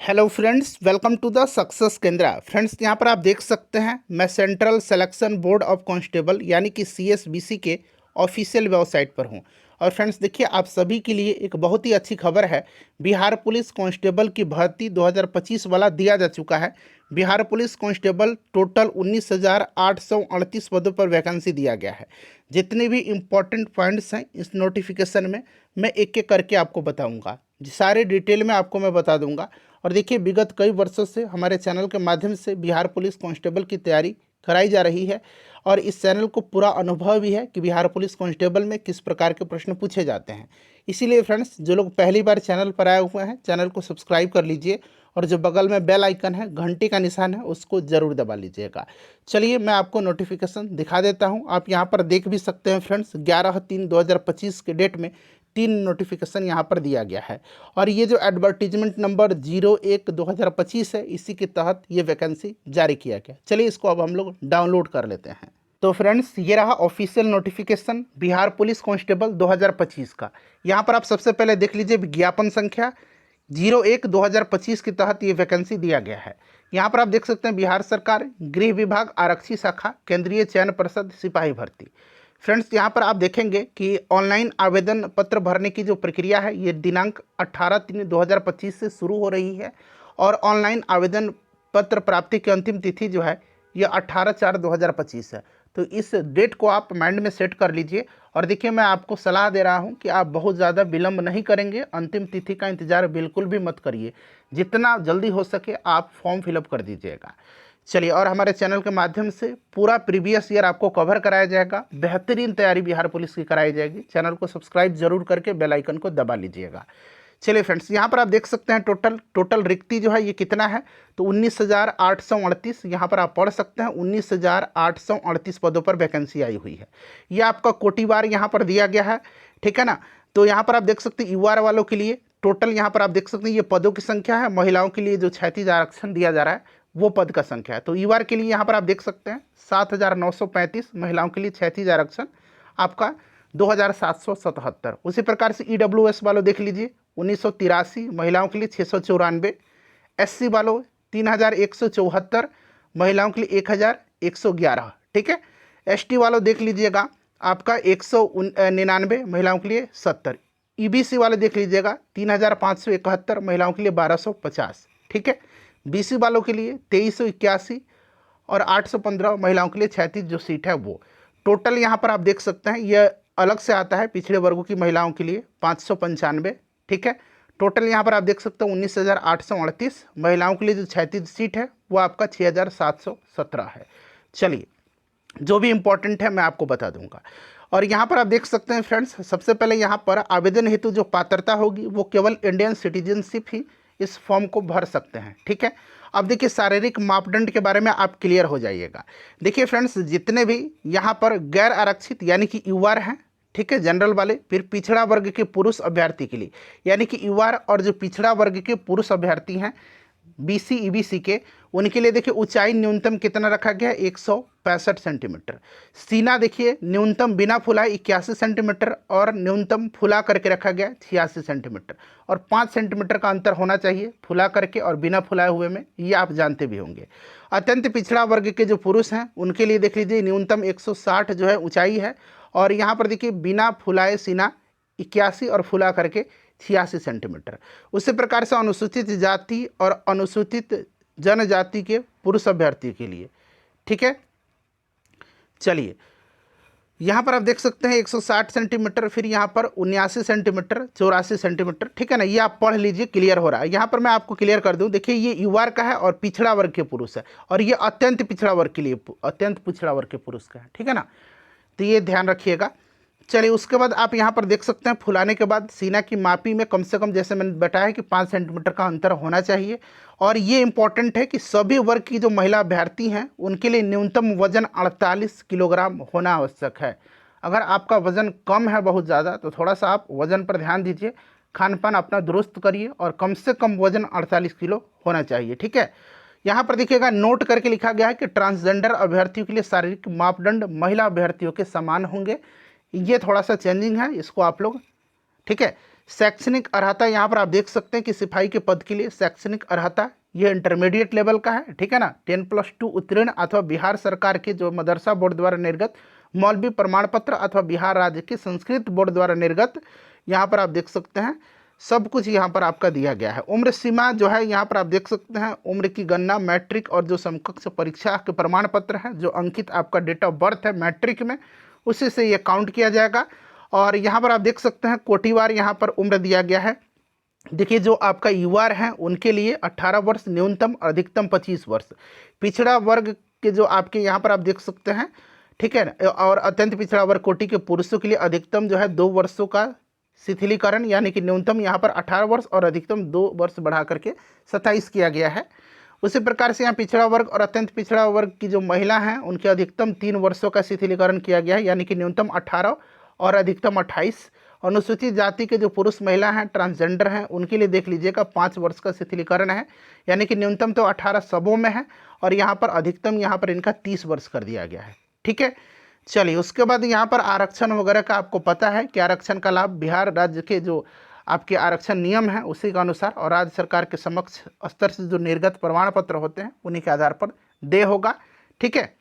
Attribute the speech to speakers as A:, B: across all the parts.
A: Hello friends, welcome to the success Kendra. Friends, यहाँ पर आप देख सकते हैं मैं central selection board of constable यानी कि सीएसबीसी के ऑफिशियल वेबसाइट पर हूँ। और फ्रेंड्स देखिए, आप सभी के लिए एक बहुत ही अच्छी खबर है। बिहार पुलिस कांस्टेबल की भर्ती 2025 वाला दिया जा चुका है। बिहार पुलिस कांस्टेबल टोटल 19,838 पदों पर वैकेंसी दिया गया है। जितने भी इम्पोर्टेंट पॉइंट्स हैं इस नोटिफिकेशन में मैं एक एक करके आपको बताऊंगा। सारे डिटेल में आपको मैं बता दूंगा। और देखिए, विगत कई वर्षों से हमारे चैनल के माध्यम से बिहार पुलिस कांस्टेबल की तैयारी कराई जा रही है और इस चैनल को पूरा अनुभव भी है कि बिहार पुलिस कांस्टेबल में किस प्रकार के प्रश्न पूछे जाते हैं। इसीलिए फ्रेंड्स, जो लोग पहली बार चैनल पर आए हुए हैं चैनल को सब्सक्राइब कर लीजिए और जो बगल में बेल आइकन है, घंटी का निशान है, उसको ज़रूर दबा लीजिएगा। चलिए मैं आपको नोटिफिकेशन दिखा देता हूँ। आप यहाँ पर देख भी सकते हैं फ्रेंड्स, 11/3/2025 के डेट में 3 नोटिफिकेशन यहाँ पर दिया गया है। और ये जो एडवर्टीजमेंट नंबर 01/2025 है, इसी के तहत ये वैकेंसी जारी किया गया। चलिए इसको अब हम लोग डाउनलोड कर लेते हैं। तो फ्रेंड्स, ये रहा official notification Bihar police constable 2025 का। यहाँ पर आप सबसे पहले देख लीजिए विज्ञापन संख्या 01/2025 के तहत ये वैकेंसी दिया गया है। यहाँ पर आप देख सकते हैं बिहार सरकार गृह विभाग आरक्षी शाखा केंद्रीय चयन परिषद सिपाही भर्ती। फ्रेंड्स, यहाँ पर आप देखेंगे कि ऑनलाइन आवेदन पत्र भरने की जो प्रक्रिया है ये दिनांक 18/3/2025 से शुरू हो रही है और ऑनलाइन आवेदन पत्र प्राप्ति की अंतिम तिथि जो है ये 18/4/2025 है। तो इस डेट को आप माइंड में सेट कर लीजिए। और देखिए, मैं आपको सलाह दे रहा हूँ कि आप बहुत ज़्यादा विलंब नहीं करेंगे, अंतिम तिथि का इंतज़ार बिल्कुल भी मत करिए। जितना जल्दी हो सके आप फॉर्म फिलअप कर दीजिएगा। चलिए, और हमारे चैनल के माध्यम से पूरा प्रीवियस ईयर आपको कवर कराया जाएगा। बेहतरीन तैयारी बिहार पुलिस की कराई जाएगी। चैनल को सब्सक्राइब जरूर करके बेल आइकन को दबा लीजिएगा। चलिए फ्रेंड्स, यहाँ पर आप देख सकते हैं टोटल रिक्ति जो है ये कितना है, तो 19,838। यहाँ पर आप पढ़ सकते हैं 19,838 पदों पर वैकेंसी आई हुई है। ये आपका कोटिवार यहाँ पर दिया गया है, ठीक है ना। तो यहाँ पर आप देख सकते हैं यूआर वालों के लिए टोटल यहाँ पर आप देख सकते हैं ये पदों की संख्या है। महिलाओं के लिए जो 36 आरक्षण दिया जा रहा है वो पद का संख्या है। तो यूआर के लिए यहाँ पर आप देख सकते हैं 7,935, महिलाओं के लिए 36 आरक्षण आपका 2,777। उसी प्रकार से ईडब्ल्यूएस वालों देख लीजिए 1983, महिलाओं के लिए 694। एससी वालों 3,174, महिलाओं के लिए 1,111, ठीक है। एसटी वालों देख लीजिएगा आपका 199, महिलाओं के लिए 70। ईबीसी वाले देख लीजिएगा 3,571, महिलाओं के लिए 1,250, ठीक है। बीसी वालों के लिए 2,381 और 815, महिलाओं के लिए 36 जो सीट है वो। टोटल यहाँ पर आप देख सकते हैं यह अलग से आता है पिछड़े वर्गों की महिलाओं के लिए 595, ठीक है। टोटल यहाँ पर आप देख सकते हैं 19,838, महिलाओं के लिए जो 36 सीट है वो आपका 6,717 है। चलिए, जो भी इम्पोर्टेंट है मैं आपको बता दूंगा। और यहाँ पर आप देख सकते हैं फ्रेंड्स, सबसे पहले यहाँ पर आवेदन हेतु जो पात्रता होगी वो केवल इंडियन सिटीजनशिप ही इस फॉर्म को भर सकते हैं, ठीक है। अब देखिए, शारीरिक मापदंड के बारे में आप क्लियर हो जाइएगा। देखिए फ्रेंड्स, जितने भी यहाँ पर गैर आरक्षित यानी कि यूआर हैं, ठीक है, जनरल वाले, फिर पिछड़ा वर्ग के पुरुष अभ्यर्थी के लिए यानी कि यूआर और जो पिछड़ा वर्ग के पुरुष अभ्यर्थी हैं बीसी ईबीसी के, उनके लिए देखिए ऊंचाई न्यूनतम कितना रखा गया है 165 सेंटीमीटर। सीना देखिए न्यूनतम बिना फुलाए 81 सेंटीमीटर और न्यूनतम फुला करके रखा गया 86 सेंटीमीटर। और 5 सेंटीमीटर का अंतर होना चाहिए फुला करके और बिना फुलाए हुए में, ये आप जानते भी होंगे। अत्यंत पिछड़ा वर्ग के जो पुरुष हैं उनके लिए देख लीजिए न्यूनतम 160 जो है ऊंचाई है। और यहाँ पर देखिए बिना फुलाए सीना 81 और फुला करके 86 सेंटीमीटर। उसी प्रकार से अनुसूचित जाति और अनुसूचित जनजाति के पुरुष अभ्यर्थी के लिए, ठीक है। चलिए, यहाँ पर आप देख सकते हैं 160 सेंटीमीटर, फिर यहाँ पर 79 सेंटीमीटर, 84 सेंटीमीटर, ठीक है ना। ये आप पढ़ लीजिए, क्लियर हो रहा है। यहाँ पर मैं आपको क्लियर कर दूँ, देखिए ये यूआर का है और पिछड़ा वर्ग के पुरुष है, और ये अत्यंत पिछड़ा वर्ग के लिए, अत्यंत पिछड़ा वर्ग के पुरुष का है, ठीक है ना। तो ये ध्यान रखिएगा। चलिए, उसके बाद आप यहाँ पर देख सकते हैं फुलाने के बाद सीना की मापी में कम से कम, जैसे मैंने बताया कि 5 सेंटीमीटर का अंतर होना चाहिए। और ये इंपॉर्टेंट है कि सभी वर्ग की जो महिला अभ्यर्थी हैं उनके लिए न्यूनतम वजन 48 किलोग्राम होना आवश्यक है। अगर आपका वजन कम है बहुत ज़्यादा तो थोड़ा सा आप वजन पर ध्यान दीजिए, खान पान अपना दुरुस्त करिए और कम से कम वजन 48 किलो होना चाहिए, ठीक है। यहाँ पर देखिएगा नोट करके लिखा गया है कि ट्रांसजेंडर अभ्यर्थियों के लिए शारीरिक मापदंड महिला अभ्यर्थियों के समान होंगे। ये थोड़ा सा चेंजिंग है, इसको आप लोग, ठीक है, शैक्षणिक अर्हता यहाँ पर आप देख सकते हैं कि सिपाही के पद के लिए शैक्षणिक अर्हता ये इंटरमीडिएट लेवल का है, ठीक है ना। 10+2 उत्तीर्ण अथवा बिहार सरकार के जो मदरसा बोर्ड द्वारा निर्गत मौलवी प्रमाण पत्र अथवा बिहार राज्य के संस्कृत बोर्ड द्वारा निर्गत, यहाँ पर आप देख सकते हैं सब कुछ यहाँ पर आपका दिया गया है। उम्र सीमा जो है यहाँ पर आप देख सकते हैं, उम्र की गणना मैट्रिक और जो समकक्ष परीक्षा के प्रमाण पत्र है जो अंकित आपका डेट ऑफ बर्थ है मैट्रिक में, उसी से ये काउंट किया जाएगा। और यहाँ पर आप देख सकते हैं कोटिवार यहाँ पर उम्र दिया गया है। देखिए जो आपका युवा हैं उनके लिए 18 वर्ष न्यूनतम, अधिकतम 25 वर्ष। पिछड़ा वर्ग के जो आपके यहाँ पर आप देख सकते हैं, ठीक है ना। और अत्यंत पिछड़ा वर्ग कोटि के पुरुषों के लिए अधिकतम जो है 2 वर्षों का शिथिलीकरण, यानी कि न्यूनतम यहाँ पर 18 वर्ष और अधिकतम 2 वर्ष बढ़ा करके 27 किया गया है। उसी प्रकार से यहाँ पिछड़ा वर्ग और अत्यंत पिछड़ा वर्ग की जो महिला हैं उनके अधिकतम 3 वर्षों का शिथिलीकरण किया गया है, यानी कि न्यूनतम 18 और अधिकतम 28। अनुसूचित जाति के जो पुरुष महिला हैं, ट्रांसजेंडर हैं, उनके लिए देख लीजिएगा 5 वर्ष का शिथिलीकरण है, यानी कि न्यूनतम तो 18 सबों में है और यहाँ पर अधिकतम यहाँ पर इनका 30 वर्ष कर दिया गया है, ठीक है। चलिए उसके बाद यहाँ पर आरक्षण वगैरह का आपको पता है कि आरक्षण का लाभ बिहार राज्य के जो आपके आरक्षण नियम है उसी के अनुसार और राज्य सरकार के समक्ष स्तर से जो निर्गत प्रमाण पत्र होते हैं उन्हीं के आधार पर दे होगा, ठीक है।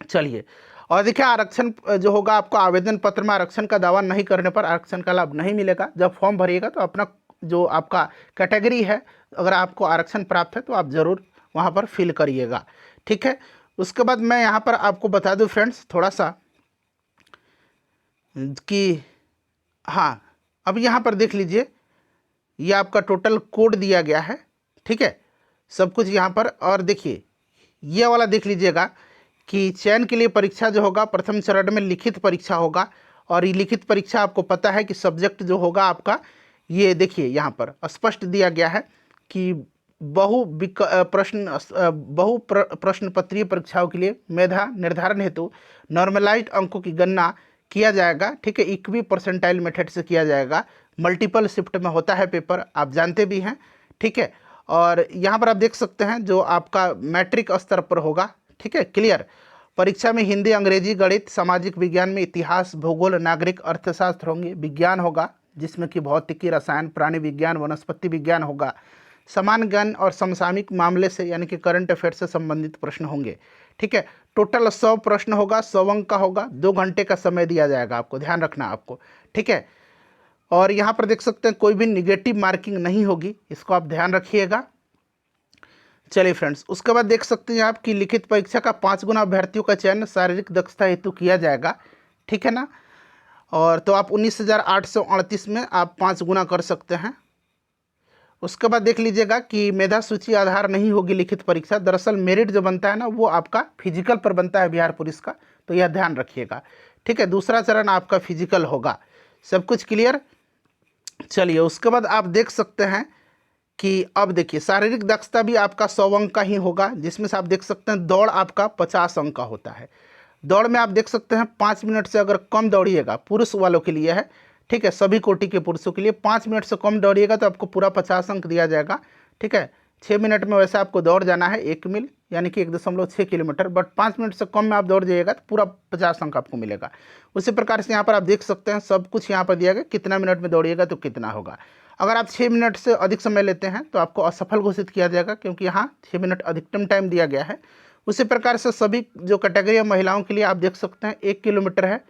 A: चलिए और देखिए आरक्षण जो होगा आपको आवेदन पत्र में आरक्षण का दावा नहीं करने पर आरक्षण का लाभ नहीं मिलेगा। जब फॉर्म भरिएगा तो अपना जो आपका कैटेगरी है, अगर आपको आरक्षण प्राप्त है तो आप ज़रूर वहाँ पर फिल करिएगा, ठीक है। उसके बाद मैं यहाँ पर आपको बता दूँ फ्रेंड्स थोड़ा सा कि हाँ, अब यहाँ पर देख लीजिए ये आपका टोटल कोड दिया गया है, ठीक है, सब कुछ यहाँ पर। और देखिए ये वाला देख लीजिएगा कि चयन के लिए परीक्षा जो होगा प्रथम चरण में लिखित परीक्षा होगा और ये लिखित परीक्षा आपको पता है कि सब्जेक्ट जो होगा आपका, ये देखिए यहाँ पर स्पष्ट दिया गया है कि बहु प्रश्न पत्रीय परीक्षाओं के लिए मेधा निर्धारण हेतु नॉर्मलाइज्ड अंकों की गणना किया जाएगा, ठीक है। इक्वी परसेंटाइल मेथड से किया जाएगा। मल्टीपल शिफ्ट में होता है पेपर, आप जानते भी हैं, ठीक है। और यहाँ पर आप देख सकते हैं जो आपका मैट्रिक स्तर पर होगा, ठीक है, क्लियर। परीक्षा में हिंदी, अंग्रेजी, गणित, सामाजिक विज्ञान में इतिहास, भूगोल, नागरिक अर्थशास्त्र होंगे। विज्ञान होगा जिसमें कि भौतिकी, रसायन, प्राणी विज्ञान, वनस्पति विज्ञान होगा। समान ज्ञान और समसामयिक मामले से यानी कि करंट अफेयर से संबंधित प्रश्न होंगे, ठीक है। टोटल 100 प्रश्न होगा, 100 अंक का होगा, 2 घंटे का समय दिया जाएगा आपको, ध्यान रखना आपको, ठीक है। और यहाँ पर देख सकते हैं कोई भी निगेटिव मार्किंग नहीं होगी, इसको आप ध्यान रखिएगा। चलिए फ्रेंड्स उसके बाद देख सकते हैं आप कि लिखित परीक्षा का 5 गुना अभ्यर्थियों का चयन शारीरिक दक्षता हेतु किया जाएगा, ठीक है ना। और तो आप 19,838 में आप 5 गुना कर सकते हैं। उसके बाद देख लीजिएगा कि मेधा सूची आधार नहीं होगी लिखित परीक्षा। दरअसल मेरिट जो बनता है ना वो आपका फिजिकल पर बनता है बिहार पुलिस का, तो यह ध्यान रखिएगा, ठीक है। दूसरा चरण आपका फिजिकल होगा, सब कुछ क्लियर। चलिए उसके बाद आप देख सकते हैं कि अब देखिए शारीरिक दक्षता भी आपका 100 अंक का ही होगा, जिसमें से आप देख सकते हैं दौड़ आपका 50 अंक का होता है। दौड़ में आप देख सकते हैं 5 मिनट से अगर कम दौड़िएगा, पुरुष वालों के लिए है, ठीक है, सभी कोटि के पुरुषों के लिए 5 मिनट से कम दौड़िएगा तो आपको पूरा 50 अंक दिया जाएगा, ठीक है। 6 मिनट में वैसे आपको दौड़ जाना है 1 मील यानी कि 1.6 किलोमीटर, बट 5 मिनट से कम में आप दौड़ जाइएगा तो पूरा 50 अंक आपको मिलेगा। उसी प्रकार से यहाँ पर आप देख सकते हैं सब कुछ यहाँ पर दिया गया, कितना मिनट में दौड़िएगा तो कितना होगा। अगर आप 6 मिनट से अधिक समय लेते हैं तो आपको असफल घोषित किया जाएगा, क्योंकि यहाँ 6 मिनट अधिकतम टाइम दिया गया है। उसी प्रकार से सभी जो कैटेगरी महिलाओं के लिए आप देख सकते हैं 1 किलोमीटर है,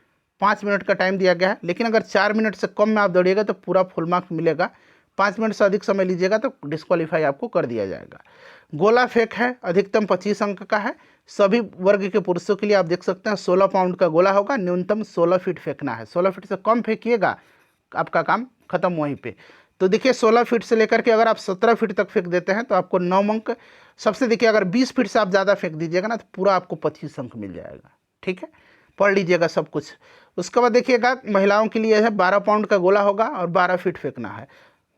A: 5 मिनट का टाइम दिया गया है। लेकिन अगर 4 मिनट से कम में आप दौड़िएगा तो पूरा फुल मार्क्स मिलेगा, 5 मिनट से अधिक समय लीजिएगा तो डिस्क्वालीफाई आपको कर दिया जाएगा। गोला फेंक है, अधिकतम 25 अंक का है। सभी वर्ग के पुरुषों के लिए आप देख सकते हैं 16 पाउंड का गोला होगा, न्यूनतम 16 फीट फेंकना है। 16 फीट से कम फेंकिएगा आपका काम खत्म वहीं पे। तो देखिए 16 फीट से लेकर के अगर आप 17 फीट तक फेंक देते हैं तो आपको 9 अंक। सबसे देखिए अगर 20 फीट से आप ज़्यादा फेंक दीजिएगा ना तो पूरा आपको 25 अंक मिल जाएगा, ठीक है। पढ़ लीजिएगा सब कुछ। उसके बाद देखिएगा महिलाओं के लिए है 12 पाउंड का गोला होगा और 12 फीट फेंकना है।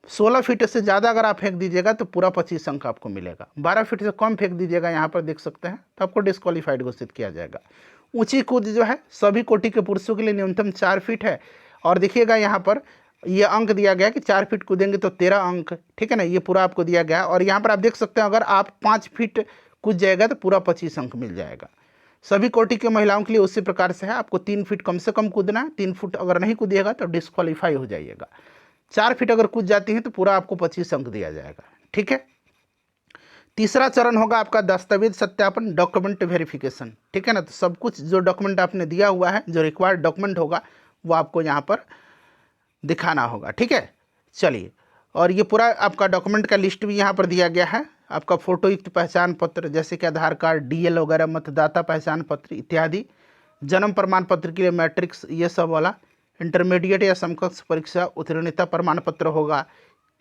A: 16 फीट से ज़्यादा अगर आप फेंक दीजिएगा तो पूरा 25 अंक आपको मिलेगा। 12 फीट से कम फेंक दीजिएगा यहाँ पर देख सकते हैं तो आपको डिस्क्वालीफाइड घोषित किया जाएगा। ऊंची कूद जो है सभी कोटि के पुरुषों के लिए न्यूनतम 4 फीट है। और देखिएगा यहाँ पर ये अंक दिया गया कि 4 फीट कूदेंगे तो 13 अंक, ठीक है ना, ये पूरा आपको दिया गया। और यहाँ पर आप देख सकते हैं अगर आप 5 फीट कूद जाएगा तो पूरा 25 अंक मिल जाएगा। सभी कोटि के महिलाओं के लिए उसी प्रकार से है, आपको 3 फीट कम से कम कूदना है। 3 फुट अगर नहीं कूदिएगा तो डिस्क्वालीफाई हो जाइएगा। 4 फीट अगर कूद जाती हैं तो पूरा आपको 25 अंक दिया जाएगा। ठीक है। तीसरा चरण होगा आपका दस्तावेज सत्यापन, डॉक्यूमेंट वेरिफिकेशन। ठीक है ना। तो सब कुछ जो डॉक्यूमेंट आपने दिया हुआ है, जो रिक्वायर्ड डॉक्यूमेंट होगा वो आपको यहाँ पर दिखाना होगा। ठीक है। चलिए, और ये पूरा आपका डॉक्यूमेंट का लिस्ट भी यहाँ पर दिया गया है। आपका फोटोयुक्त पहचान पत्र जैसे कि आधार कार्ड, डीएल वगैरह, मतदाता पहचान पत्र इत्यादि, जन्म प्रमाण पत्र के लिए मैट्रिक्स ये सब वाला, इंटरमीडिएट या समकक्ष परीक्षा उत्तीर्णता प्रमाण पत्र होगा।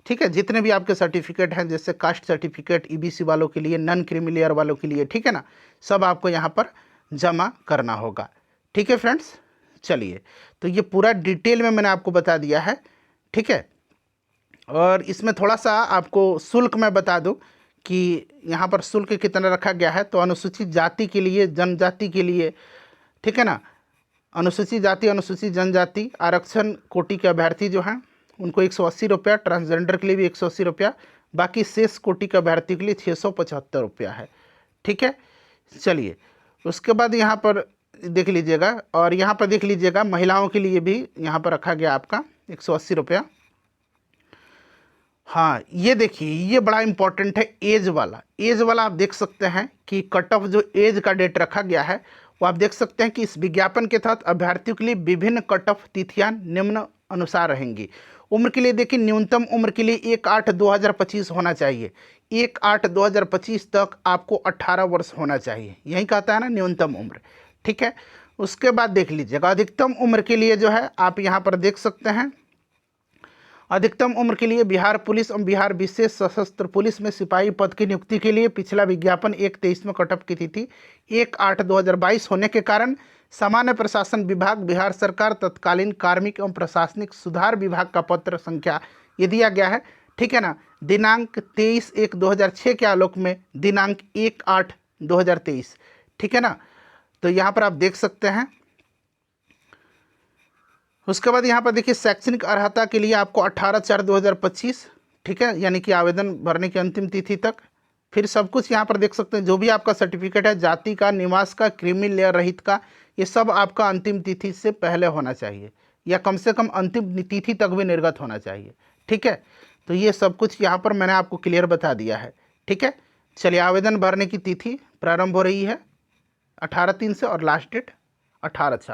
A: ठीक है। जितने भी आपके सर्टिफिकेट हैं, जैसे कास्ट सर्टिफिकेट ईबीसी वालों के लिए, नॉन क्रीमी लेयर वालों के लिए, ठीक है ना, सब आपको यहाँ पर जमा करना होगा। ठीक है फ्रेंड्स। चलिए, तो ये पूरा डिटेल में मैंने आपको बता दिया है। ठीक है। और इसमें थोड़ा सा आपको शुल्क मैं बता दूं कि यहाँ पर शुल्क कितना रखा गया है। तो अनुसूचित जाति के लिए, जनजाति के लिए, ठीक है ना, अनुसूचित जाति, अनुसूचित जनजाति, आरक्षण कोटि के अभ्यर्थी जो हैं उनको 180 रुपया, ट्रांसजेंडर के लिए भी 180 रुपया, बाकी शेष कोटि के अभ्यर्थी के लिए 675 रुपया है। ठीक है। चलिए, उसके बाद यहाँ पर देख लीजिएगा, और यहाँ पर देख लीजिएगा महिलाओं के लिए भी यहाँ पर रखा गया आपका 180 रुपया। हाँ, ये देखिए, ये बड़ा इंपॉर्टेंट है, एज वाला। एज वाला आप देख सकते हैं कि कट ऑफ जो एज का डेट रखा गया है वो आप देख सकते हैं कि इस विज्ञापन के तहत अभ्यर्थियों के लिए विभिन्न कट ऑफ तिथियां निम्न अनुसार रहेंगी। उम्र के लिए देखिए, न्यूनतम उम्र के लिए 1/8/2025 होना चाहिए। 1/8/2025 तक आपको 18 वर्ष होना चाहिए, यही कहता है ना न्यूनतम उम्र। ठीक है। उसके बाद देख लीजिएगा अधिकतम उम्र के लिए जो है आप यहाँ पर देख सकते हैं, अधिकतम उम्र के लिए बिहार पुलिस एवं बिहार विशेष सशस्त्र पुलिस में सिपाही पद की नियुक्ति के लिए पिछला विज्ञापन 1/23 में कटअप की तिथि 1/8/2022 होने के कारण सामान्य प्रशासन विभाग, बिहार सरकार, तत्कालीन कार्मिक एवं प्रशासनिक सुधार विभाग का पत्र संख्या ये दिया गया है। ठीक है ना। दिनांक 23/1/2006 के आलोक में दिनांक 1/8/2023। ठीक है ना। तो यहाँ पर आप देख सकते हैं। उसके बाद यहाँ पर देखिए, शैक्षणिक अर्हता के लिए आपको 18/4/2025, ठीक है, यानी कि आवेदन भरने की अंतिम तिथि तक। फिर सब कुछ यहाँ पर देख सकते हैं, जो भी आपका सर्टिफिकेट है, जाति का, निवास का, क्रीमी लेयर रहित का, ये सब आपका अंतिम तिथि से पहले होना चाहिए, या कम से कम अंतिम तिथि तक भी निर्गत होना चाहिए। ठीक है। तो ये सब कुछ यहाँ पर मैंने आपको क्लियर बता दिया है। ठीक है। चलिए, आवेदन भरने की तिथि प्रारंभ हो रही है 18/3 से और लास्ट डेट 18/4।